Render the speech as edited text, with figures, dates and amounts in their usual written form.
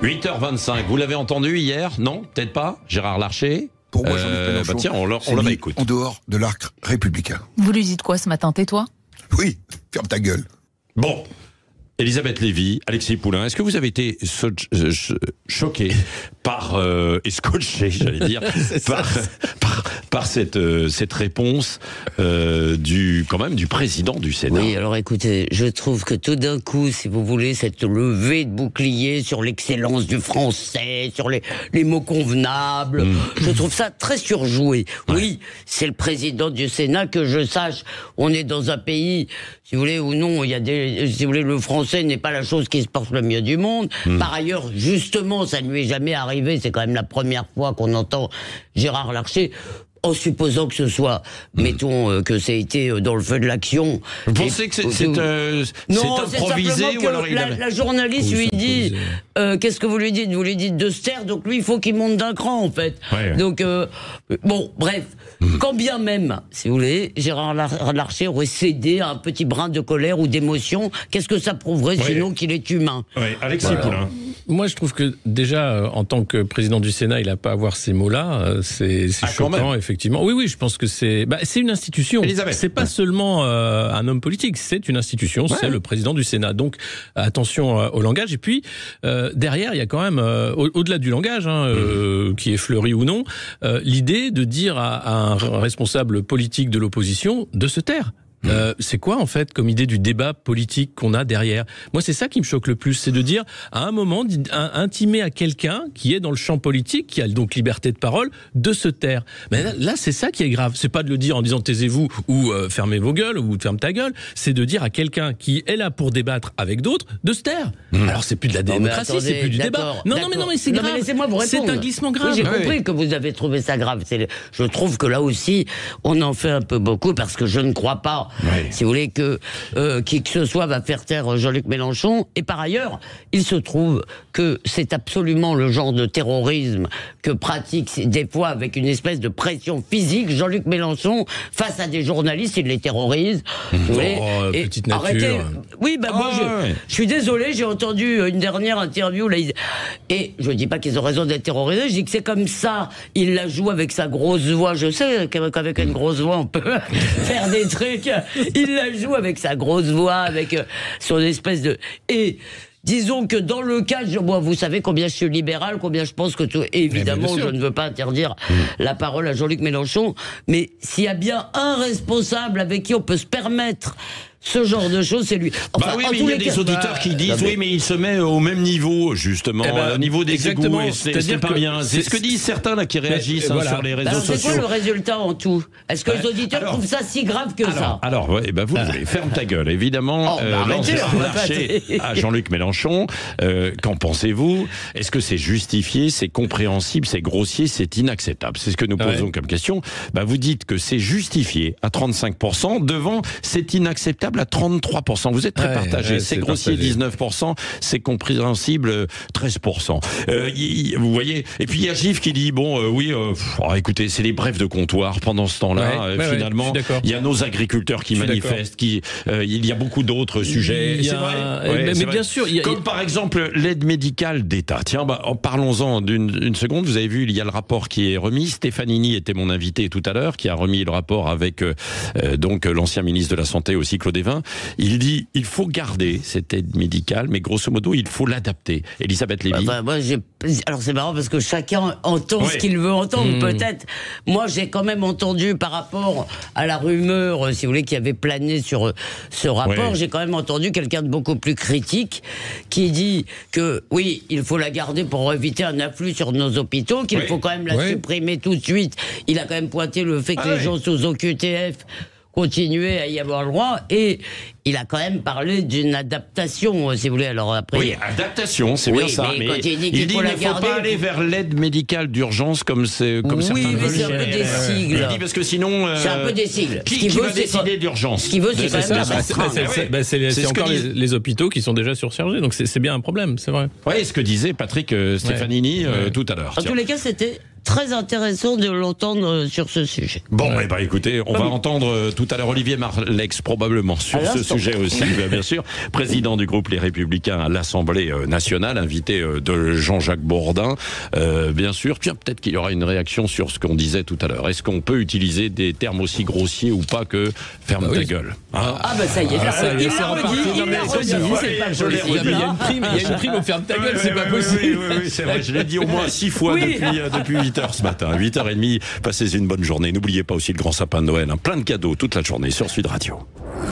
8h25, vous l'avez entendu hier? Non, peut-être pas. Gérard Larcher. Pour moi, Jean-Luc Mélenchon, tiens, on le réécoute. En dehors de l'arc républicain. Vous lui dites quoi ce matin? Tais-toi. Oui, ferme ta gueule. Bon, Elisabeth Lévy, Alexis Poulain, est-ce que vous avez été choqués par, et scotché, j'allais dire, par cette réponse quand même du président du Sénat? Oui, alors écoutez, je trouve que tout d'un coup, si vous voulez, cette levée de bouclier sur l'excellence du français, sur les mots convenables, je trouve ça très surjoué. Ouais. Oui, c'est le président du Sénat, que je sache, on est dans un pays, si vous voulez, ou non, il y a si vous voulez, le français n'est pas la chose qui se porte le mieux du monde. Par ailleurs, justement, ça ne lui est jamais arrivé, c'est quand même la première fois qu'on entend Gérard Larcher, en supposant que ce soit, mettons, que ça a été dans le feu de l'action. Vous pensez que c'est improvisé ou alors la journaliste lui dit qu'est-ce que vous lui dites? Vous lui dites de se taire, donc lui, il faut qu'il monte d'un cran, en fait. Ouais. Donc, bon, bref, quand bien même, si vous voulez, Gérard Larcher aurait cédé à un petit brin de colère ou d'émotion, qu'est-ce que ça prouverait sinon qu'il est humain? Alexis Poulain. Moi, je trouve que déjà, en tant que président du Sénat, il n'a pas à avoir ces mots-là. C'est choquant, effectivement. Oui, je pense que c'est une institution. C'est pas seulement un homme politique, c'est une institution, c'est le président du Sénat. Donc, attention au langage. Et puis, derrière, il y a quand même, au-delà du langage, qui est fleuri ou non, l'idée de dire à un responsable politique de l'opposition de se taire. C'est quoi en fait comme idée du débat politique qu'on a derrière? Moi, c'est ça qui me choque le plus, c'est de dire à un moment, intimer à quelqu'un qui est dans le champ politique, qui a donc liberté de parole, de se taire. Mais là c'est ça qui est grave. C'est pas de le dire en disant taisez-vous ou fermez vos gueules ou ferme ta gueule. C'est de dire à quelqu'un qui est là pour débattre avec d'autres de se taire. Alors c'est plus de la démocratie, c'est plus du débat. Non, mais c'est grave. Laissez-moi vous répondre. C'est un glissement grave. Oui, j'ai compris que vous avez trouvé ça grave. Je trouve que là aussi, on en fait un peu beaucoup parce que je ne crois pas. Si vous voulez que qui que ce soit va faire taire Jean-Luc Mélenchon. Et par ailleurs, il se trouve que c'est absolument le genre de terrorisme que pratique des fois avec une espèce de pression physique Jean-Luc Mélenchon face à des journalistes, il les terrorise. Petite nature. Arrêtez. Oui, moi je suis désolé, j'ai entendu une dernière interview là, et je dis pas qu'ils ont raison d'être terrorisés, je dis que c'est comme ça, il la joue avec sa grosse voix. Je sais qu'avec une grosse voix on peut faire des trucs. Il la joue avec sa grosse voix, avec son espèce de... Et disons que dans le cas, moi, vous savez combien je suis libéral, combien je pense que tout... Évidemment, je ne veux pas interdire la parole à Jean-Luc Mélenchon, mais s'il y a bien un responsable avec qui on peut se permettre ce genre de choses, c'est lui. Enfin, mais il y a des auditeurs qui disent mais il se met au même niveau, justement, au niveau des égouts, et c'est pas bien. C'est ce que disent certains là qui réagissent sur les réseaux sociaux. C'est quoi le résultat en tout? Est-ce que les auditeurs trouvent ça si grave que ça? Alors, vous ferme ta gueule, évidemment. Larcher à Jean-Luc Mélenchon, qu'en pensez-vous? Est-ce que c'est justifié, c'est compréhensible, c'est grossier, c'est inacceptable? C'est ce que nous posons comme question. Vous dites que c'est justifié à 35%, devant c'est inacceptable à 33%. Vous êtes très partagé. C'est grossier 19%, c'est compréhensible 13%. Vous voyez. Et puis il y a Gif qui dit écoutez, c'est les brefs de comptoir. Pendant ce temps-là, finalement, il y a nos agriculteurs qui manifestent. Il y a beaucoup d'autres sujets. C'est vrai. Mais bien sûr, comme par exemple l'aide médicale d'État. Tiens, parlons-en d'une seconde. Vous avez vu, il y a le rapport qui est remis. Stefanini était mon invité tout à l'heure, qui a remis le rapport avec donc l'ancien ministre de la Santé aussi, Claude Évin. Il dit il faut garder cette aide médicale, mais grosso modo il faut l'adapter. Elisabeth Lévy. Alors c'est marrant parce que chacun entend ce qu'il veut entendre. Peut-être. Moi j'ai quand même entendu par rapport à la rumeur, si vous voulez, qui avait plané sur ce rapport, j'ai quand même entendu quelqu'un de beaucoup plus critique qui dit que oui, il faut la garder pour éviter un afflux sur nos hôpitaux, qu'il faut quand même la supprimer tout de suite. Il a quand même pointé le fait que les gens sous OQTF continuer à y avoir le droit, et il a quand même parlé d'une adaptation, si vous voulez. Alors après, oui, adaptation, c'est bien ça. Mais il dit qu'il ne faut pas aller vers l'aide médicale d'urgence comme certains veulent. Oui, mais c'est un peu des sigles. Il dit parce que sinon, c'est un peu des sigles. Qui va décider d'urgence? Ce qu'il veut, c'est quand même c'est encore les hôpitaux qui sont déjà surchargés, donc c'est bien un problème, c'est vrai. Oui, ce que disait Patrick Stefanini tout à l'heure. En tous les cas, c'était très intéressant de l'entendre sur ce sujet. Bon, eh ben, écoutez, on va entendre tout à l'heure Olivier Marleix probablement sur ce sujet aussi, bien sûr, président du groupe Les Républicains à l'Assemblée nationale, invité de Jean-Jacques Bourdin, bien sûr. Tiens, peut-être qu'il y aura une réaction sur ce qu'on disait tout à l'heure. Est-ce qu'on peut utiliser des termes aussi grossiers ou pas que ferme ta gueule, hein? Ça y est, il l'a redit, c'est pas possible. Il y a une prime au ferme ta gueule, c'est pas possible. Oui, c'est vrai, je l'ai dit au moins 6 fois depuis 8h ce matin. 8h30, passez une bonne journée. N'oubliez pas aussi le grand sapin de Noël, plein de cadeaux toute la journée sur Sud Radio.